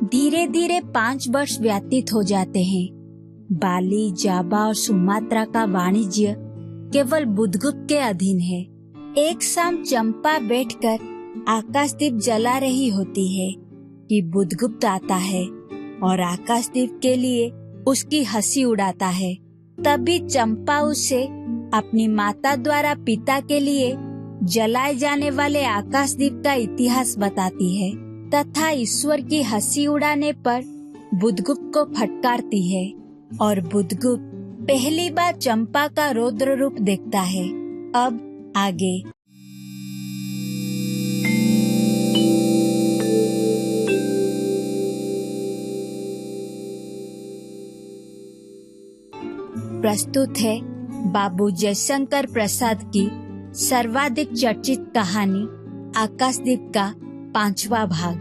धीरे धीरे 5 वर्ष व्यतीत हो जाते हैं। बाली, जावा और सुमात्रा का वाणिज्य केवल बुधगुप्त के अधीन है। एक शाम चंपा बैठकर आकाशदीप जला रही होती है कि बुधगुप्त आता है और आकाशदीप के लिए उसकी हंसी उड़ाता है। तभी चंपा उसे अपनी माता द्वारा पिता के लिए जलाए जाने वाले आकाशदीप का इतिहास बताती है तथा ईश्वर की हंसी उड़ाने पर बुधगुप्त को फटकारती है और बुधगुप्त पहली बार चंपा का रौद्र रूप देखता है। अब आगे। प्रस्तुत है बाबू जयशंकर प्रसाद की सर्वाधिक चर्चित कहानी आकाशदीप का 5वां भाग।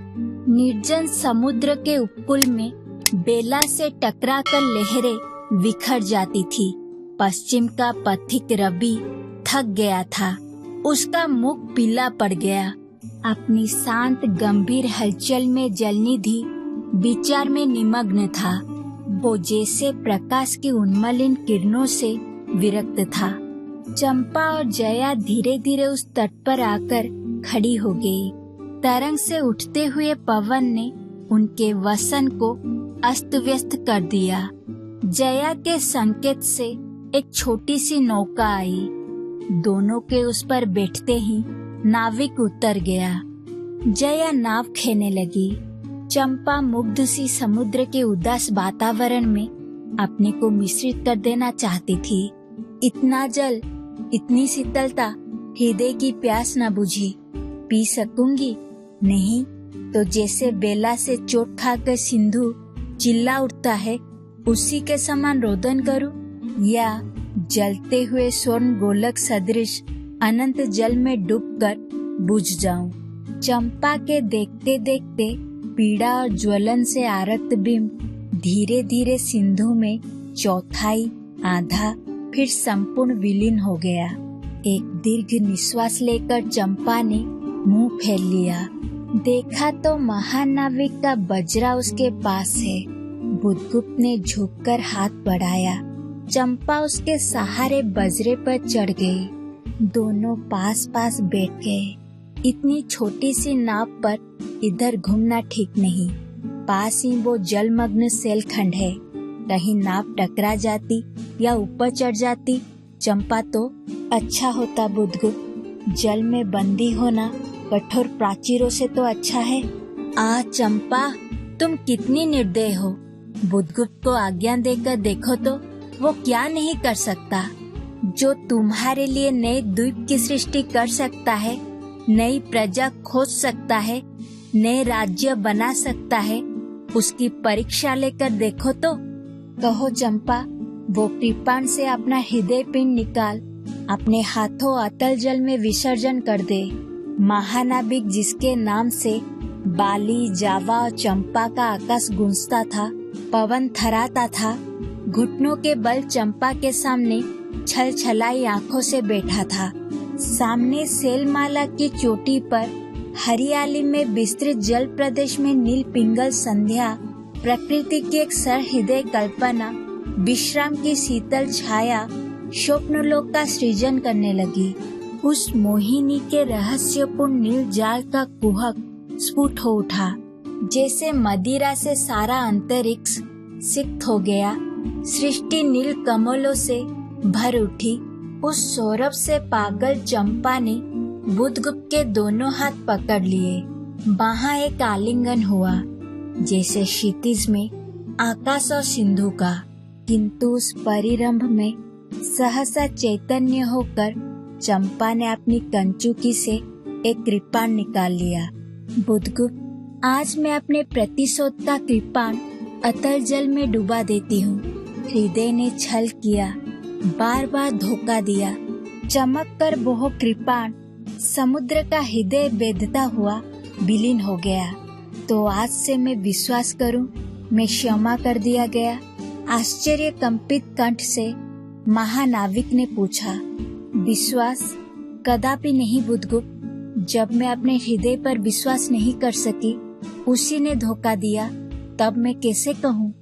निर्जन समुद्र के उपकूल में बेला से टकराकर लहरें बिखर जाती थी। पश्चिम का पथिक रवि थक गया था। उसका मुख पीला पड़ गया। अपनी शांत गंभीर हलचल में जलनिधि विचार में निमग्न था। वो जैसे प्रकाश की उन्मलिन किरणों से विरक्त था। चंपा और जया धीरे धीरे उस तट पर आकर खड़ी हो गई। तरंग से उठते हुए पवन ने उनके वसन को अस्त व्यस्त कर दिया। जया के संकेत से एक छोटी सी नौका आई। दोनों के उस पर बैठते ही नाविक उतर गया। जया नाव खेने लगी। चंपा मुग्ध सी समुद्र के उदास वातावरण में अपने को मिश्रित कर देना चाहती थी। इतना जल, इतनी शीतलता, हृदय की प्यास न बुझी। पी सकूंगी? नहीं तो जैसे बेला से चोट खाकर सिंधु चिल्ला उठता है उसी के समान रोदन करूं, या जलते हुए स्वर्ण गोलक सदृश अनंत जल में डूबकर बुझ जाऊं। चंपा के देखते देखते पीड़ा और ज्वलन से आरक्त बिंब धीरे धीरे सिंधु में चौथाई, आधा, फिर संपूर्ण विलीन हो गया। एक दीर्घ निश्वास लेकर चंपा ने मुंह फेर लिया। देखा तो महानाविक का बजरा उसके पास है। बुधगुप्त ने झुककर हाथ बढ़ाया। चंपा उसके सहारे बजरे पर चढ़ गई। दोनों पास पास बैठ गए। इतनी छोटी सी नाव पर इधर घूमना ठीक नहीं। पास ही वो जलमग्न सेलखंड है। कहीं नाव टकरा जाती या ऊपर चढ़ जाती चंपा तो अच्छा होता। बुधगुप्त, जल में बंदी होना कठोर प्राचीरों से तो अच्छा है। चंपा, तुम कितनी निर्दयी हो। बुधगुप्त को आज्ञा देकर देखो तो वो क्या नहीं कर सकता। जो तुम्हारे लिए नए द्वीप की सृष्टि कर सकता है, नई प्रजा खोज सकता है, नए राज्य बना सकता है, उसकी परीक्षा लेकर देखो तो। कहो चंपा, वो कृपाण से अपना हृदय पिंड निकाल अपने हाथों अतल जल में विसर्जन कर दे। महानाविक जिसके नाम से बाली, जावा और चंपा का आकाश गूंजता था, पवन थराता था, घुटनों के बल चंपा के सामने छल छलाई आंखों से बैठा था। सामने सेलमाला की चोटी पर हरियाली में विस्तृत जल प्रदेश में नील पिंगल संध्या, प्रकृति की एक सहृदय कल्पना, विश्राम की शीतल छाया, स्वप्नलोक का सृजन करने लगी। उस मोहिनी के रहस्यपूर्ण नील जाल का कुहक स्फुट हो उठा। जैसे मदिरा से सारा अंतरिक्ष सिक्त हो गया। सृष्टि नील कमलों से भर उठी। उस सौरभ से पागल चंपा ने बुधगुप्त के दोनों हाथ पकड़ लिए। वहाँ एक आलिंगन हुआ, जैसे क्षितिज में आकाश और सिंधु का। किंतु उस परिरंभ में सहसा चैतन्य होकर चंपा ने अपनी कंचुकी से एक कृपाण निकाल लिया। बुधगुप्त, आज मैं अपने प्रतिशोध का कृपाण अतल जल में डुबा देती हूँ। हृदय ने छल किया, बार बार धोखा दिया। चमक कर वो कृपाण समुद्र का हृदय बेधता हुआ विलीन हो गया। तो आज से मैं विश्वास करूं, मैं क्षमा कर दिया गया। आश्चर्य कंपित कंठ से महानाविक ने पूछा। विश्वास? कदापि नहीं बुधगुप्त। जब मैं अपने हृदय पर विश्वास नहीं कर सकी, उसी ने धोखा दिया। तब मैं कैसे कहूँ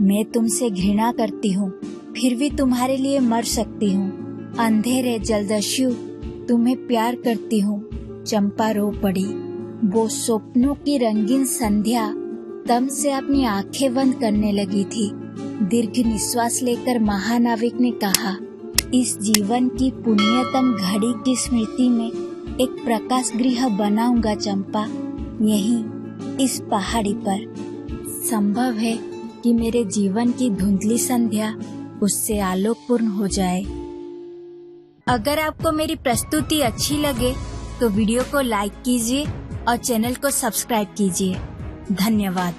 मैं तुमसे घृणा करती हूँ, फिर भी तुम्हारे लिए मर सकती हूँ। अंधेरे जलदस्यु तुम्हें प्यार करती हूँ। चंपा रो पड़ी। वो स्वप्नों की रंगीन संध्या तम से अपनी आंखें बंद करने लगी थी। दीर्घ निश्वास लेकर महानाविक ने कहा, इस जीवन की पुण्यतम घड़ी की स्मृति में एक प्रकाश गृह बनाऊंगा चंपा, यहीं इस पहाड़ी पर। संभव है कि मेरे जीवन की धुंधली संध्या उससे आलोकपूर्ण हो जाए। अगर आपको मेरी प्रस्तुति अच्छी लगे तो वीडियो को लाइक कीजिए और चैनल को सब्सक्राइब कीजिए। धन्यवाद।